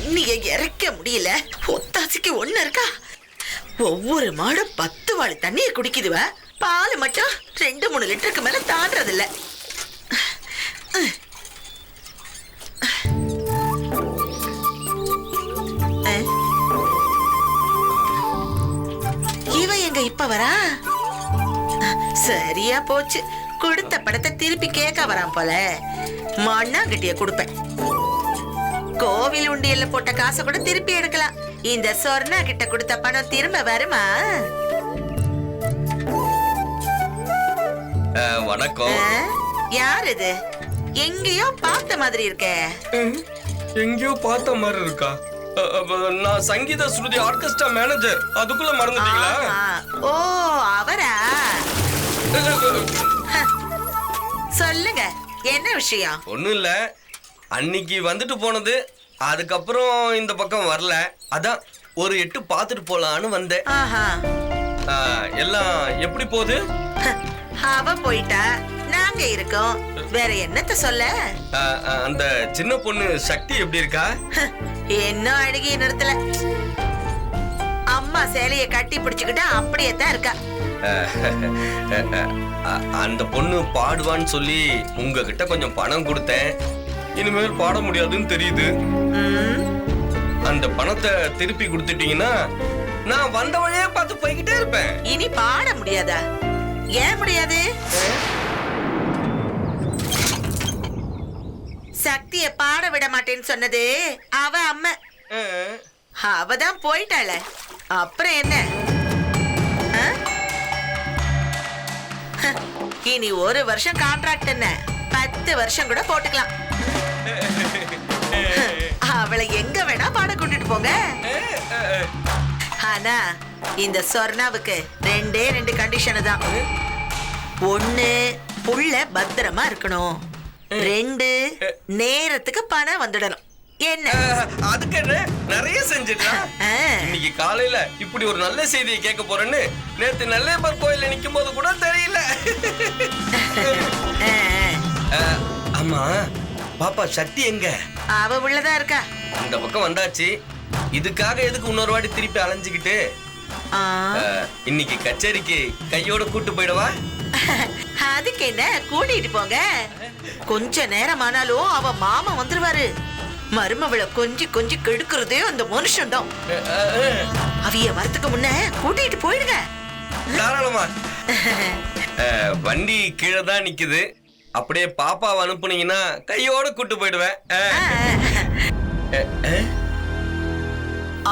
தண்ணிய இறைக்க முடியல. ஒத்தாசிக்கு ஒண்ணு இருக்கா? ஒவ்வொரு மாடும் 10 வாளி தண்ணிய குடிக்குதுவ. பால் மட்டும் 2-3 லிட்டருக்கு மேல தாண்டறது இல்ல. இவ எங்க இப்ப வரா? சரியா போச்சு. கொடுத்த படத்தை திருப்பி கேட்க வரான் போல. மண்ணாங்கட்டிய கொடுப்பேன். கோவில் உண்டியல்ல போட்ட காசை கூட திருப்பி எடுக்கலாம். இந்த சொர்ணா கிட்ட கொடுத்த பணம் திரும்ப வருமா? வணக்கம். யார் இது? எங்கேயோ பார்த்த மாதிரி இருக்க. எங்கேயோ பார்த்த மாதிரி இருக்கா? நான் சங்கீத ஸ்ருதி ஆர்கெஸ்ட்ரா மேனேஜர். அதுக்குள்ள மறந்துட்டீங்களா? ஓ, அவரா? சொல்லுங்க, என்ன விஷயம்? ஒண்ணும் இல்ல, அன்னைக்கு வந்துட்டு போனது. அதுக்கப்புறம் இந்த பக்கம் வரல. அதான் ஒரு எட்டு பார்த்துட்டு போலான்னு வந்தேன். எல்லாம் எப்படி போகுது? அவ போயிட்டா, நாங்க இருக்கோம். வேற என்னத்த சொல்ல? அந்த சின்ன பொண்ணு சக்தி எப்படி இருக்கா? என்ன அழுகிய நிறுத்தல. அம்மா சேலைய கட்டி பிடிச்சுக்கிட்டு அப்படியே தான் இருக்கா. அந்த பொண்ணு பாடுவான்னு சொல்லி உங்ககிட்ட கொஞ்சம் பணம் கொடுத்தேன். இனிமேல் பாட முடியாதுன்னு தெரியுது. அந்த பணத்தை திருப்பி கொடுத்துட்டீங்கன்னா நான் வந்த வழியே பார்த்து போய்கிட்டே இருப்பேன். இனி பாட முடியாதா? ஏன் முடியாது? சக்திய பாட விட மாட்டேன்னு சொன்னது அவ அம்மா. அவதான் போயிட்டாள. அப்புறம் என்ன? இனி 1 வருஷம் கான்ட்ராக்ட் என்ன, 10 வருஷம் கூட போட்டுக்கலாம். அவளை எங்க வேணா பாட கூட்டிட்டு போங்க. ஆனா இந்த சொர்ணாவுக்கு 2 கண்டிஷன் தான். 1, புள்ள பத்திரமா இருக்கணும். 2, நேரத்துக்கு பணம் வந்துடணும். என்ன அதுக்கு என்ன நிறைய செஞ்சுட்டா? இன்னைக்கு காலையில இப்படி ஒரு நல்ல செய்தியை கேட்க போறேன்னு நேத்து நல்லேபர் கோயில்ல நிக்கும் போது கூட தெரியல. ஆமா, பாப்பா சக்தி எங்க? அவ உள்ளதா இருக்கா. இந்த பக்கம் வந்தாச்சு. இதுக்காக எதுக்கு இன்னொரு வாட்டி திருப்பி அலைஞ்சுக்கிட்டு? இன்னைக்கு கச்சேரிக்கு கையோட கூட்டு போயிடவா? அதுக்கு என்ன, கூட்டிட்டு போங்க. கொஞ்ச நேரம் ஆனாலும் அவ மாமா வந்துருவாரு. மருமவளை கொஞ்சி கெடுக்கிறதே அந்த மனுஷன் தான். அவிய வரத்துக்கு முன்ன கூட்டிட்டு போயிடுங்க. தாராளமா. வண்டி கீழே தான் நிக்குது. அப்படியே பாப்பாவை அனுப்புனீங்கன்னா கையோட கூட்டு போயிடுவேன்.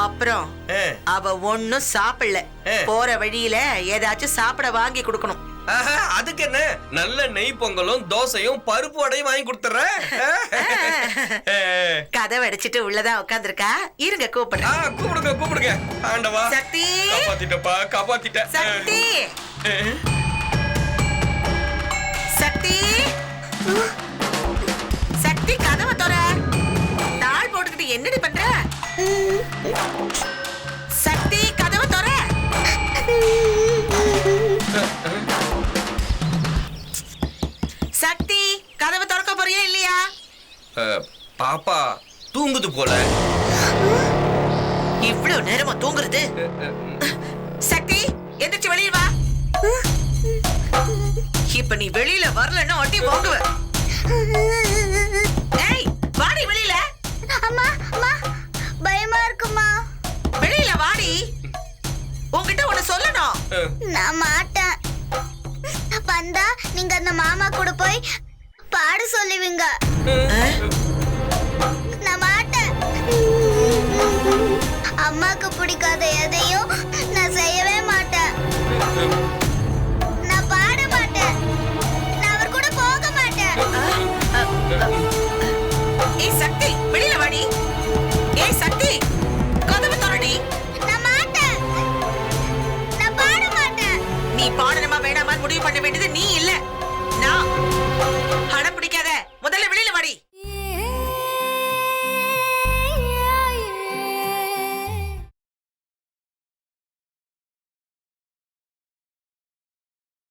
அப்புறம் அவ ஒண்ணும் சாப்பிடல. போற வழியில ஏதாச்சும் சாப்பிட வாங்கி கொடுக்கணும். அதுக்கு என்ன, நல்ல நெய் பொங்கலும் தோசையும் பருப்பு வடையும் வாங்கி கொடுத்துறேன். கதவை அடைச்சிட்டு உள்ளதா உட்காந்துருக்கா. இருங்க கூப்பிடுறேன். கூப்பிடுங்க. ஆண்டவா, சக்தி காப்பாத்திட்டப்பா, காப்பாத்திட்ட. சக்தி, சக்தி, சக்தி, கதவை தோற. தாள் போட்டுக்கிட்டு என்னடி பண்ற? சக்தி, கதவை தோற. சக்தி, கதவை திறக்க போறியா இல்லையா? பாப்பா தூங்குது போல. இவ்வளவு நேரமா தூங்குறது? சக்தி, எந்திரிச்சு வெளியே வா. இப்ப நீ வெளியில வரலன்னா ஒட்டி போங்குவ. ஏய், வாடி வெளியில. அம்மா, அம்மா, பயமா இருக்குமா? வெளியில வாடி. உன்கிட்ட ஒண்ணு சொல்லணும். நான் மாட்டேன். வந்தா நீங்க அந்த மாமா கூட போய் பாட சொல்லுவீங்க. நான் மாட்டேன். அம்மாக்கு பிடிக்காத எதையும் நான் செய்யவே மாட்டேன். நான் பாட மாட்டேன். நான் அவர் கூட போக மாட்டேன். ஏய் சக்தி, வெளியில வாடி. ஏய் சக்தி, கதவை திறடி. நான் மாட்டேன். நான் பாட மாட்டேன். நீ பாடணுமா வேணாமா முடிவு பண்ண வேண்டியது நீ இல்ல, நான். அடம் பிடிக்காத, முதல்ல வெளியில வாடி.